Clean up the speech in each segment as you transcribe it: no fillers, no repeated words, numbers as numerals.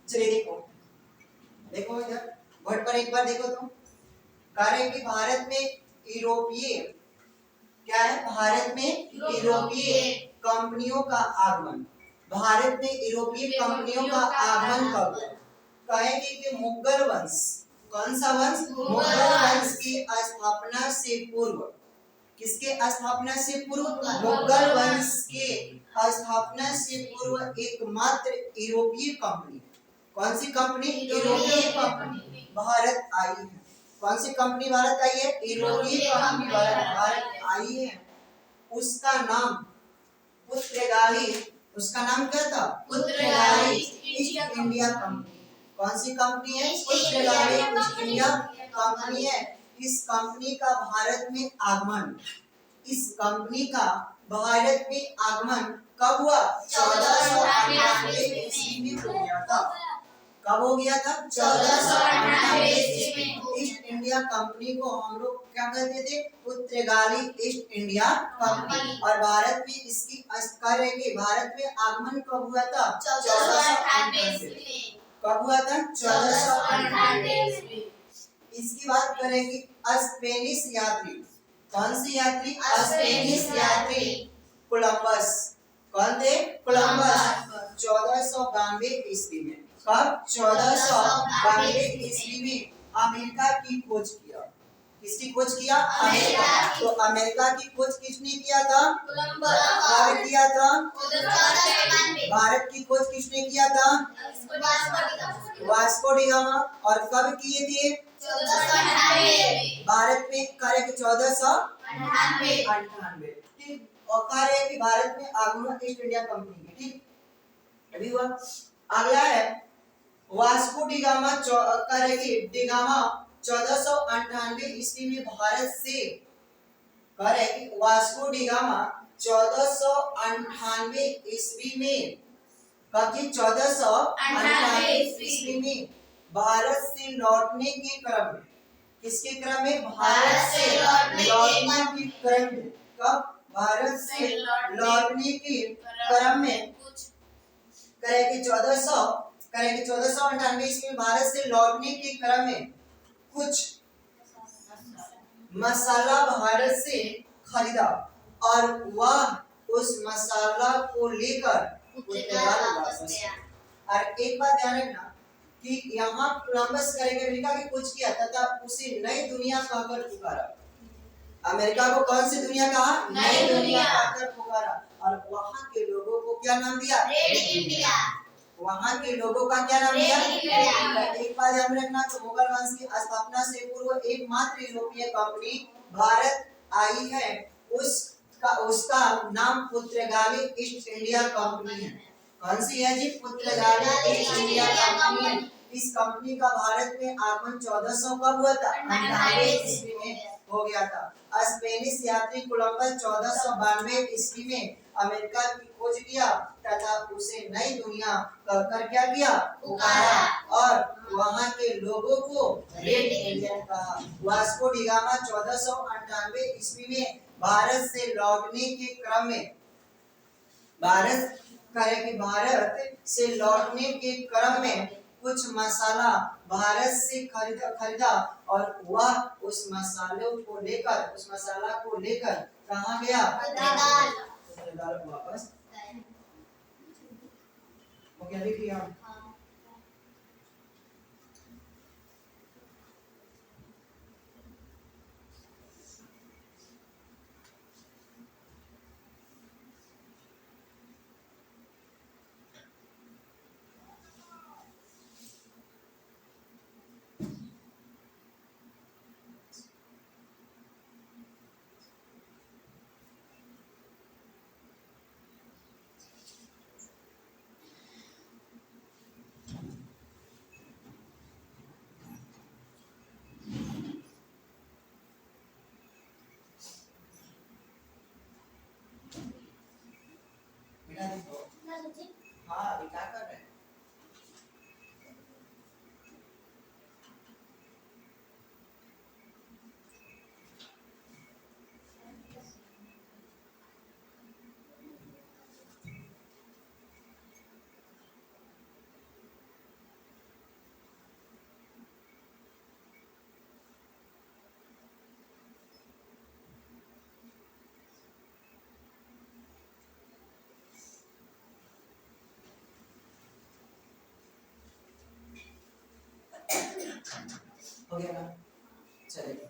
चलिए देखो, देखो इधर बोर्ड पर एक बार देखो तो कह रहे कि भारत में यूरोपीय, क्या है, भारत में यूरोपीय कंपनियों का आगमन, भारत में यूरोपीय कंपनियों का आगमन कब हुआ? कहेंगे कि मुगल वंश, कौन सा वंश? मुगल वंश की स्थापना से पूर्व, किसके स्थापना से पूर्व? मुगल वंश के स्थापना से पूर्व एकमात्र यूरोपीय कंपनी, कौन सी कंपनी? यूरोपीय कंपनी भारत आई है। कौन सी कंपनी भारत आई है? यूरोपीय कंपनी भारत आई है। उसका नाम पुर्तगाली, उसका नाम क्या था? पुर्तगाली ईस्ट इंडिया कंपनी। कौन सी कंपनी है? पुर्तगाली ईस्ट इंडिया कंपनी है। इस कंपनी का भारत में आगमन, इस कंपनी का भारत में आगमन कब हुआ? 1498 ईस्वी में हो गया था। कब हो गया था? 1498 ईस्वी में। ईस्ट इंडिया कंपनी को हम लोग क्या कहते थे? पुर्तगाली ईस्ट इंडिया कंपनी। और भारत में इसकी कार्य के भारत में आगमन कब हुआ था? 1498 में। कब हुआ था? 1498 ईस्वी। इसकी बात करेंगे स्पेनिश यात्री, कौन सी यात्री? स्पेनिश यात्री कोलंबस। कौन थे? कोलंबस 1492 ईस्वी में। कब? 1492 ईस्वी में अमेरिका की खोज किया। किसकी खोज किया? अमेरिका। तो अमेरिका की खोज किसने किया था? कोलंबस। कब किया था? 1492। भारत की खोज किसने किया था? Vasco da gamma. और कब किए थे? 1498। भारत में कार्य के 1498। ठीक। और कार्य कि भारत में आगमन ईस्ट इंडिया कंपनी की, ठीक अभी हुआ। अगला है वास्को डी गामा, कार्य कि डी गामा 1498 ईस्वी में भारत से, कार्य कि वास्को डी गामा 1498 ईस्वी में, बाकी 1498 ईस्वी में भारत से लौटने के क्रम में, किसके क्रम में? भारत से लौटने के क्रम में। कब? भारत से लौटने के क्रम में करेंगे 1498 ईस्वी में भारत से लौटने के क्रम में कुछ मसाला भारत से खरीदा और वह उस मसाला को लेकर पुर्तगाल वापस गया। और एक बात ध्यान रखना कि यहाँ कोलंबस करेंगे अमेरिका की खोज किया तथा उसे नई दुनिया कहकर पुकारा। अमेरिका को कौन सी दुनिया कहा? नई दुनिया कहकर पुकारा। और वहाँ के लोगों को क्या नाम दिया? Red India. वहाँ के लोगों का क्या नाम दिया? एक बात ध्यान रखना, तो मुगल वंश की स्थापना से पूर्व एकमात्र यूरोपीय कंपनी भारत आई है, उसका नाम पुर्तगाली ईस्ट इंडिया कंपनी है। कौन सी है जी? पुर्तगाली ईस्ट इंडिया कंपनी है। इस कंपनी का भारत में आगमन 1400 कब हुआ था? 98 ईस्वी में हो गया था। स्पेनिश यात्री कोलंबस 1492 ईस्वी में अमेरिका की खोज किया तथा उसे नई दुनिया कहकर क्या किया? पुकारा और वहाँ के लोगों को रेड इंडियन कहा। वास्को डी गामा 1498 ईस्वी में भारत से लौटने के क्रम में, भारत से लौटने के क्रम में कुछ मसाला भारत से खरीदा और वह उस मसाले को लेकर, उस मसाला को लेकर कहाँ गया? पुर्तगाल वापस हो गया। देखिए हाँ अभी क्या कर रहे हैं? हो गया ना? चलिए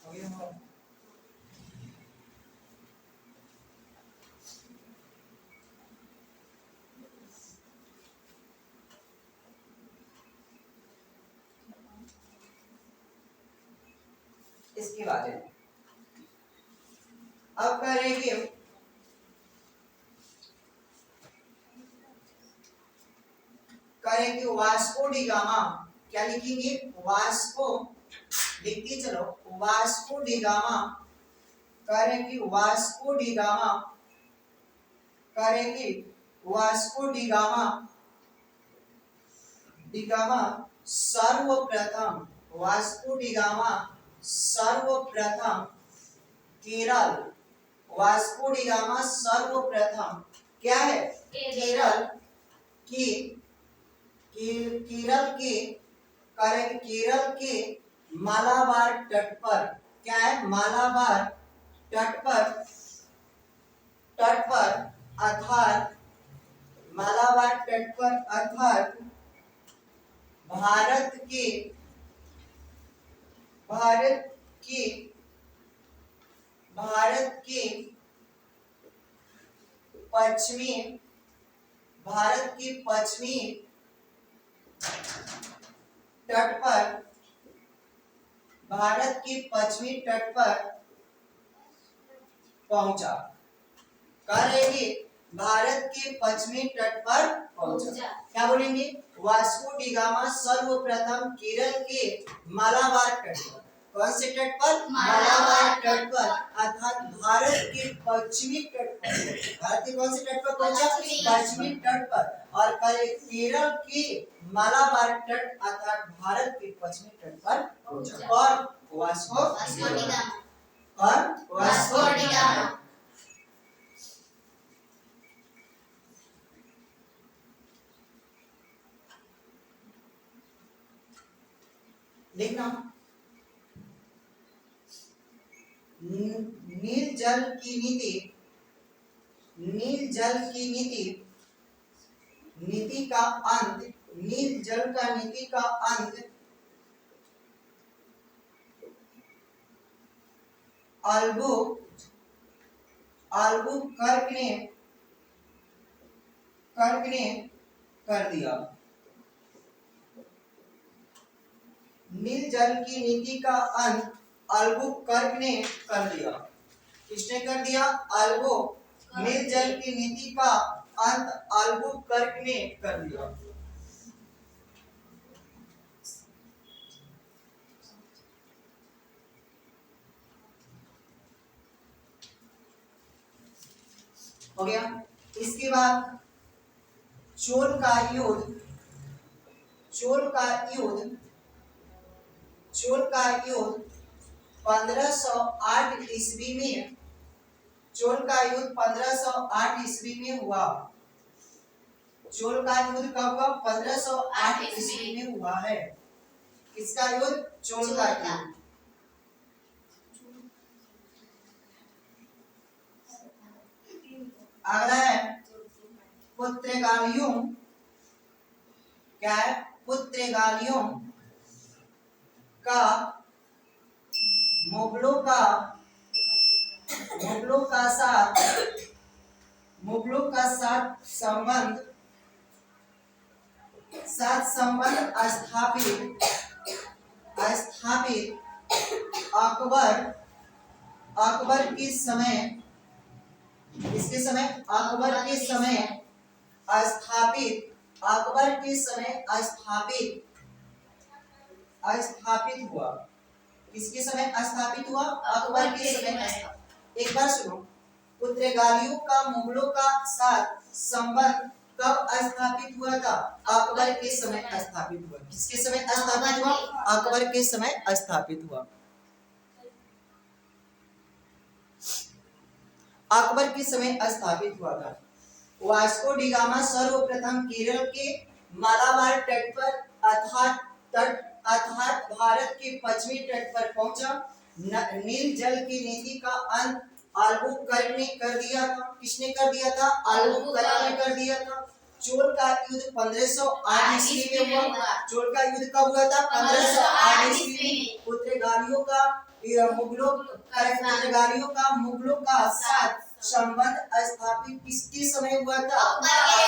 हो गया ना? इसके बाद है अब करेंगे वास्को डी गामा। क्या लिखेंगे? वास्को, लिखते चलो, वास्को डी गामा। करेंगे वास्को डी गामा, करेंगे Vasco da gamma, D gamma सर्वप्रथम, वास्को डी गामा सर्वप्रथम केरल, वास्को डी गामा सर्वप्रथम क्या है? केरल की, केरल के, केरल के मालाबार तट पर, क्या है? मालाबार तट पर, तट पर अर्थात मालाबार तट पर अर्थात भारत के, भारत के, भारत के पश्चिमी, भारत के पश्चिमी तट पर, भारत के पश्चिमी तट पर पहुंचा। करेंगे भारत के पश्चिमी तट पर पहुंचा। क्या बोलेंगे? वास्को डी गामा सर्वप्रथम केरल के मालाबार तट पर, कौन से तट पर? मालाबार तट पर अर्थात भारत के पश्चिमी तट पर, भारत के कौन से तट पर पहुंचा? पश्चिमी तट पर। और केरल के मालाबार तट अर्थात भारत के पश्चिमी तट पर पहुंचा। और वास्को डी गामा, और वास्को डी गामा। देखना, नील जल की नीति, नील जल की नीति, नीति का अंत, नील जल का नीति का अंत अल्बुकर्क ने, कर्क ने कर दिया। नील जल की नीति का अंत अल्बुकर्क ने कर दिया। किसने कर दिया? नील जल की नीति का अंत अल्बुकर्क ने कर दिया। हो गया। इसके बाद चोल का युद्ध, चोल का युद्ध, चोल का युद्ध 1508 ईस्वी में, चोल का युद्ध 1508 ईस्वी में हुआ। चोल का युद्ध कब हुआ? 1508 ईस्वी में हुआ है। किसका युद्ध? चोल का युद्ध। अगला है पुर्तगालियों, क्या है? पुर्तगालियों का मुगलों का, मुगलों का साथ, मुगलों का साथ संबंध, साथ संबंध स्थापित, स्थापित अकबर, अकबर के समय, इसके समय, अकबर के समय स्थापित, अकबर के समय स्थापित, स्थापित हुआ। किसके समय स्थापित हुआ? अकबर के समय। एक बार सुनो, पुर्तगालियों का मुगलों का साथ संबंध कब स्थापित हुआ था? अकबर के समय स्थापित हुआ। किसके समय स्थापित हुआ? अकबर के समय स्थापित हुआ। अकबर के समय स्थापित हुआ था। वास्को डी गामा सर्वप्रथम केरल के मालाबार तट पर अर्थात तट, अर्थात भारत के पश्चिमी तट पर पहुंचा। नील जल की नीति का अंत अल्बुकर्क ने कर दिया था। किसने कर दिया था? अल्बुकर्क ने कर दिया था। चोल का युद्ध 1508 ईस्वी में हुआ। चोल का युद्ध कब हुआ था? 1508 ईस्वी में। पुर्तगालियों का मुगलों का साथ संबंध स्थापित किसके समय हुआ था? अकबर के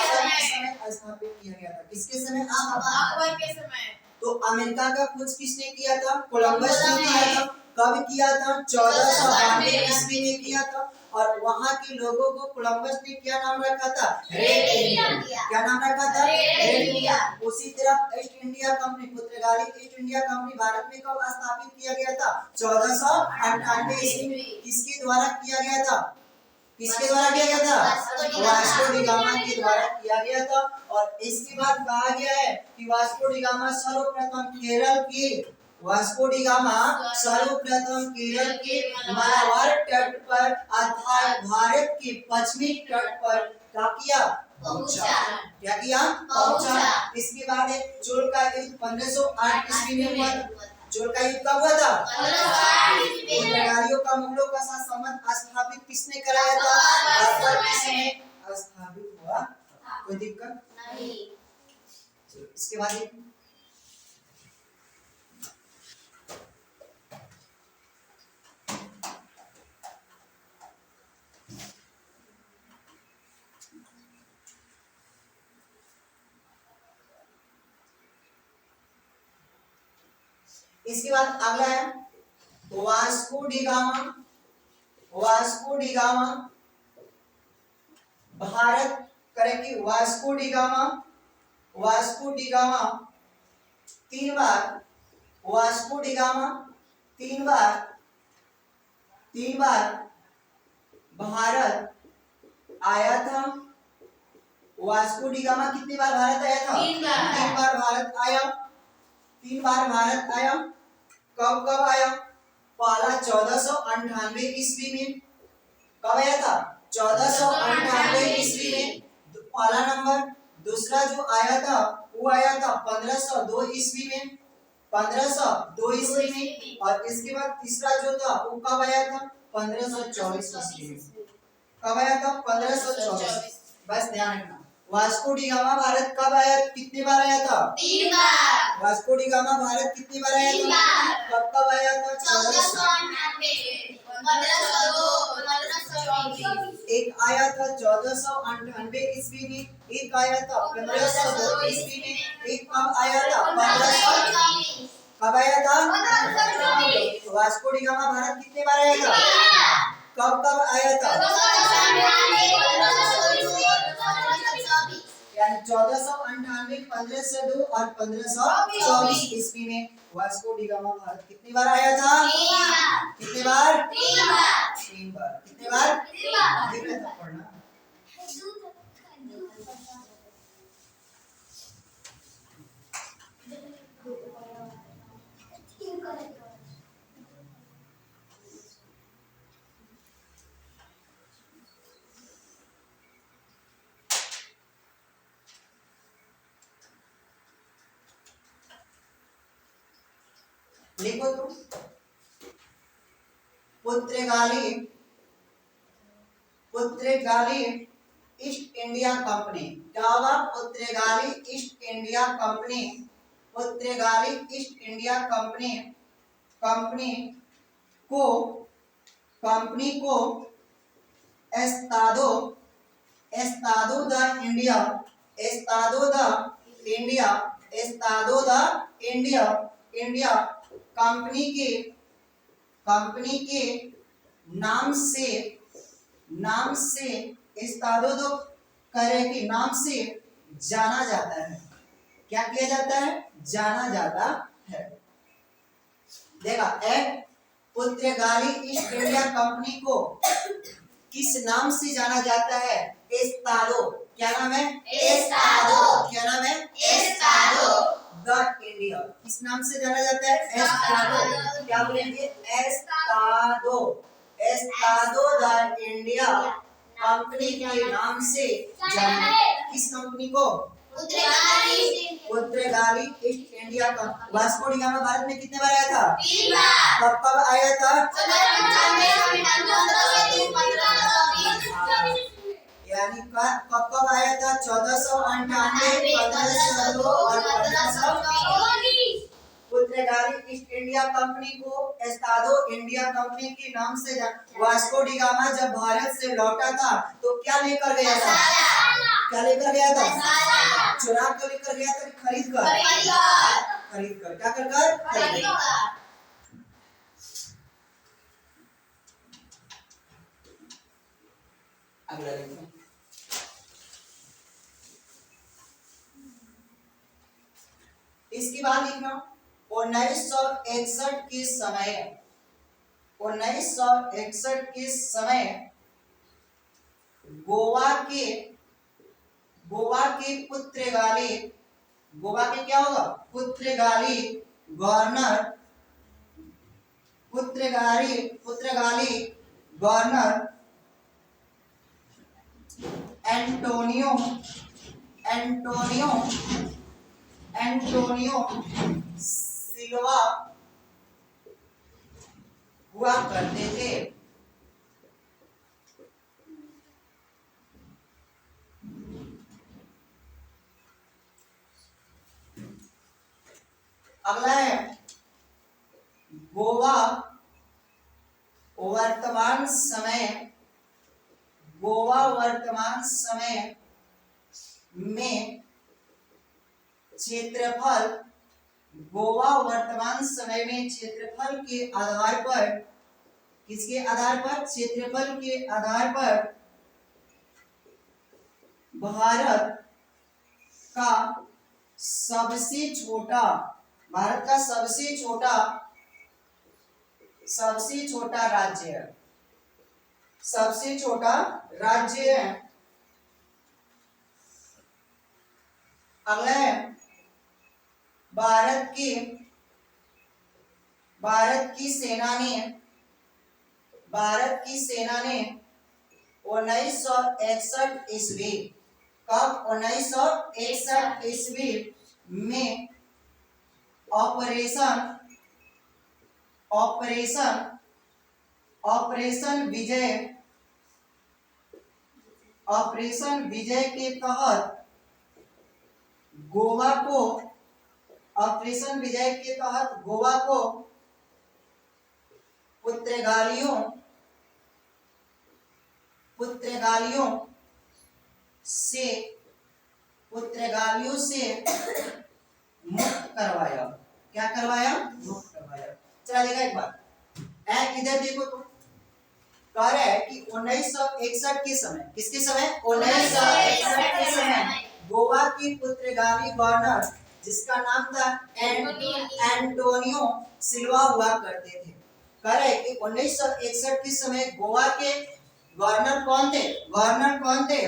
समय स्थापित किया गया था। किसके समय? अकबर के समय। तो अमेरिका का खोज किसने किया था? कोलंबस ने किया था। कब किया था? 1492 ईस्वी में किया था। और वहां के लोगों को कोलंबस ने क्या नाम रखा था? Red India. क्या नाम रखा था? Red India. उसी तरह ईस्ट इंडिया कंपनी, पुर्तगाली ईस्ट इंडिया कंपनी भारत में कब स्थापित किया गया था? 1498 ईस्वी में। किसके द्वारा किया गया था? किसके द्वारा किया गया था? वास्को डी गामा के द्वारा किया गया था। और इसके बाद कहा गया है कि वास्को डी गामा सर्वप्रथम केरल के मालाबार तट पर अर्थात भारत के पश्चिमी तट पर क्या किया? पहुंचा। क्या किया? पहुंचा। इसके बाद एक चोल का युद्ध 1508 ईस्वी में हुआ। चोल का युद्ध कब हुआ था? पुर्तगालियों का मुगलों का साथ संबंध स्थापित किसने कराया था? अकबर के समय स्थापित हुआ। कोई दिक्कत नहीं। इसके बाद अगला है Vasco da Gama. Vasco da Gama Bharat करेंगे। वास्को डी गामा तीन बार भारत आया था। वास्को डी गामा कितनी बार भारत आया था? 3 बार भारत आया। कब आया? पहला 1498 ईस्वी में। कब आया था? 1498 ईस्वी में पहला नंबर। दूसरा जो आया था वो आया था 1502 ईस्वी में। और इसके बाद तीसरा जो था वो कब आया था? 1524 ईस्वी में। कब आया था? 1524। बस ध्यान रखना। वास्को डी गामा भारत कब आया? कितनी बार आया था? 3 बार। वास्को डी गामा भारत कितनी बार आया था? कब आया था? 1498, 1502, एक आया था 1498 ईस्वी में। एक आया था 1502 ईस्वी में। एक कब आया था? 1524। कब आया था? 1524। वास्को डी गामा भारत कितनी बार आया था? कब आया था? 1498, 1502 और 1524 ईस्वी में वास्को डी गामा भारत कितनी बार आया था? कितनी बार? 3 बार। कितनी बार? 3 बार। देख लेना पढ़ना। लिखो तुम। पुर्तगाली ईस्ट इंडिया कंपनी। क्या हुआ? पुर्तगाली ईस्ट इंडिया कंपनी को एस्तादो द इंडिया कंपनी के नाम से एस्तादो दो करे के नाम से जाना जाता है। क्या किया जाता है? जाना जाता है। देखा, पुर्तगाली ईस्ट इंडिया कंपनी को किस नाम से जाना जाता है? एस्तादो। क्या नाम है? एस्तादो। क्या नाम है? Estado the India. किस नाम से जाना जाता है? एस्तादो। क्या बोलेंगे? एस्तादो द इंडिया कंपनी के नाम से जाना। किस कंपनी को? पुर्तगाली east India company. Vasco da Gama Bharat में कितने बार आया था? 3 बार। कब कब आया था? यानी कब कब आया था? 1498, 1502 और 1520। पुर्तगाली ईस्ट इंडिया कंपनी को एस्तादो इंडिया कंपनी के नाम से वास्को डी गामा जब भारत से लौटा था तो क्या लेकर गया था? क्या लेकर गया था? चुरा कर लेकर गया था? खरीद कर? खरीद कर। क्या कर कर? खरीद कर। अगला देखो। इसके बाद लिखना 1961 के समय 1961 के समय गोवा के पुर्तगाली गोवा के क्या होगा? पुर्तगाली गवर्नर एंटोनियो सिल्वा हुआ करते थे। अगला है गोवा वर्तमान समय में क्षेत्रफल के आधार पर किसके आधार पर? क्षेत्रफल के आधार पर भारत का सबसे छोटा राज्य है। अगला है भारत की सेना ने 1961 ईस्वी कब? 1961 ईस्वी में ऑपरेशन विजय के तहत गोवा को पुर्तगालियों से मुक्त करवाया। क्या करवाया? मुक्त करवाया। चला देखा एक बार इधर देखो तो कह रहा है कि 1961 के समय, किसके समय? 1961 के समय गोवा की पुर्तगाली गवर्नर जिसका नाम था एंटोनियो सिल्वा हुआ करते थे। कह रहे कि 1961 के समय गोवा के गवर्नर कौन थे?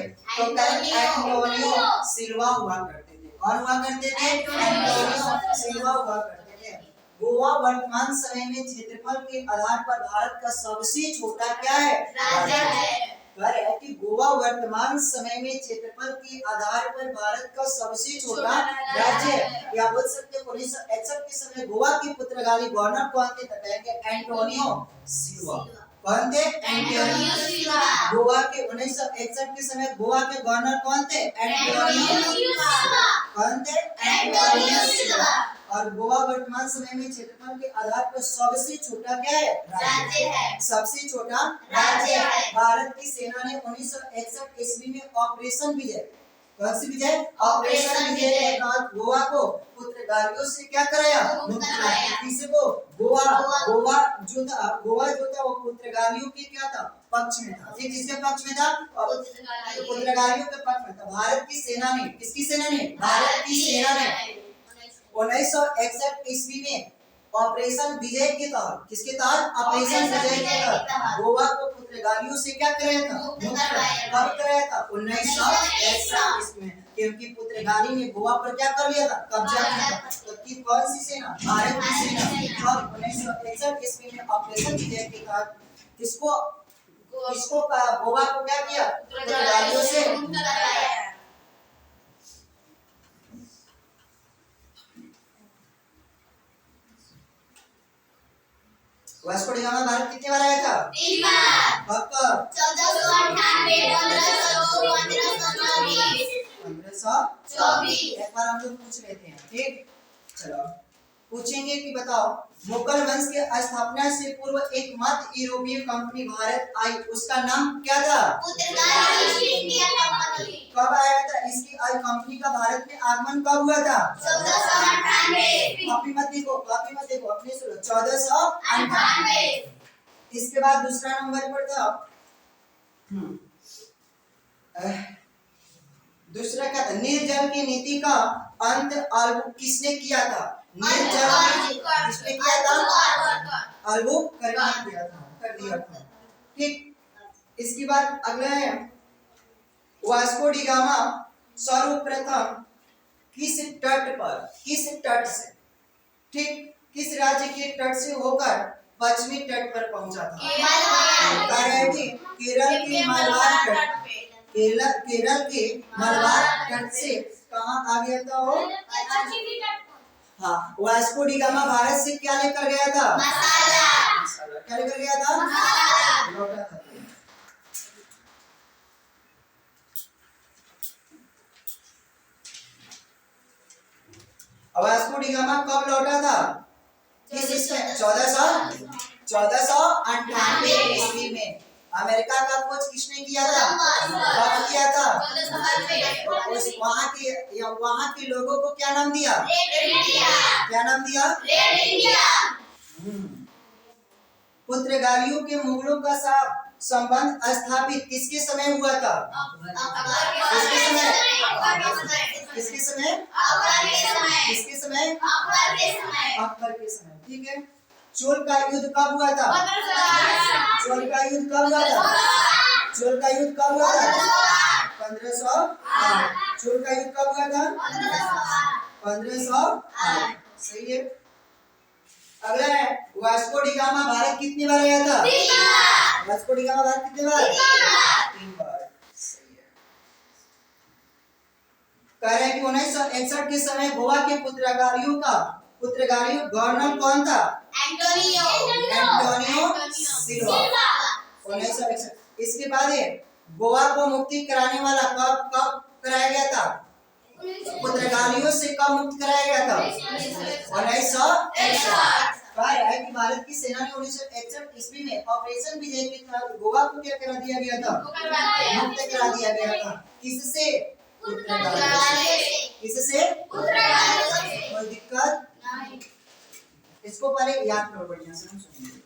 तो एंटोनियो सिल्वा हुआ करते थे। कौन हुआ करते थे? एंटोनियो सिल्वा हुआ करते थे। गोवा वर्तमान समय में क्षेत्रफल के आधार पर भारत का सबसे छोटा क्या है? राज्य है। है कि गोवा वर्तमान समय में क्षेत्रफल के आधार पर भारत का सबसे छोटा राज्य है। या बोल सकते हैं 1961 के समय गोवा के पुर्तगाली गवर्नर कौन थे? कहेंगे एंटोनियो सिल्वा। कौन थे? एंटोनियो सिल्वा। गोवा के 1961 के समय गोवा के गवर्नर कौन थे? एंटोनियो सिल्वा। कौन थे? एंटोनियो सिल्वा। और गोवा वर्तमान समय में क्षेत्रफल के आधार पर सबसे छोटा क्या है? राज्य है। सबसे छोटा राज्य है। भारत की सेना ने 1961 ईस्वी में ऑपरेशन विजय, कौन सी विजय? ऑपरेशन विजय के तहत गोवा को पुर्तगालियों से क्या कराया? मुक्त कराया। किसको? गोवा जो था वो पुर्तगालियों के क्या था? पक्ष में था। ये किसके पक्ष में था? पुर्तगालियों के पक्ष में था। भारत की सेना ने, किसकी सेना ने? भारत की सेना ने 1961 ईस्वी में ऑपरेशन विजय के तहत, किसके तहत? ऑपरेशन विजय के तहत गोवा को पुर्तगालियों से क्या कराया था? मुक्त कब कराया था? 1961 ईस्वी में। क्योंकि पुर्तगाली ने गोवा पर क्या कर लिया था? कब्जा किया था। तो कौन सी सेना? भारत की सेना। और 1961 ईस्वी में ऑपरेशन विजय के तहत किसको गोवा को क्या किया? पुर्तगालियों से मुक्त कराया। वास्को डी गामा भारत कितने बार आया था? 3 बार। कब? 1498, 1502, 1524। एक बार हम लोग पूछ लेते हैं, ठीक? चलो पूछेंगे कि बताओ मुगल वंश के स्थापना से पूर्व एक मध्य यूरोपीय कंपनी भारत आई, उसका नाम क्या था? पुर्तगाली ईस्ट इंडिया कंपनी। कब आया था? इसकी कंपनी का भारत में आगमन कब हुआ था? 1498। कॉपी मत देखो, अपने सुनो, 1498। इसके बाद दूसरा नंबर पर था दूसरा क्या था? निर्जल की नीति का अंत अल्बुक किसने किया था? निर्जल किसने किया था? अल्बुक कर दिया था। ठीक, इसके बाद अगला है वास्को डी गामा सर्वप्रथम किस तट से, ठीक, किस राज्य के तट से होकर पश्चिमी तट पर पहुंचा था? केरल के मलबार तट। केरल के मलबार तट से कहाँ आ गया था वो? हाँ, वास्को डी गामा भारत से क्या लेकर गया था? मसाला। क्या लेकर गया था? लौटा था। वास्को डी गामा कब लौटा था? किस इसमें? 1498 ईस्वी में। अमेरिका का खोज किसने किया था? कब किया था? वहाँ के लोगों को क्या नाम दिया? क्या नाम दिया? पुर्तगालियों के मुगलों का संबंध स्थापित किसके समय हुआ था? किसके समय? अकबर के समय। ठीक है। चोल का युद्ध कब हुआ था? 1508। चोल का युद्ध कब हुआ था? 1508। चोल का युद्ध कब हुआ था? 1508। सही है। अगला है वास्को डी गामा भारत कितनी बार आया था? 3 बार। वास्को डी गामा भारत कितनी बार? 3 बार। सही है। कह रहे हैं कि 1961 के समय गोवा के पुर्तगाली गवर्नर कौन था? एंटोनियो सिल्वा। 1961। इसके बाद गोवा को मुक्ति कराने वाला कब कराया गया था? पुर्तगालियों से कब मुक्त कराया गया था? 1961। कहा है कि भारत की सेना ने 1961 ईस्वी में ऑपरेशन विजय के तहत गोवा को क्या करा दिया गया था? मुक्त करा दिया गया था। किससे? किससे? कोई दिक्कत? इसको पहले याद करो बढ़िया से, हम सुनेंगे।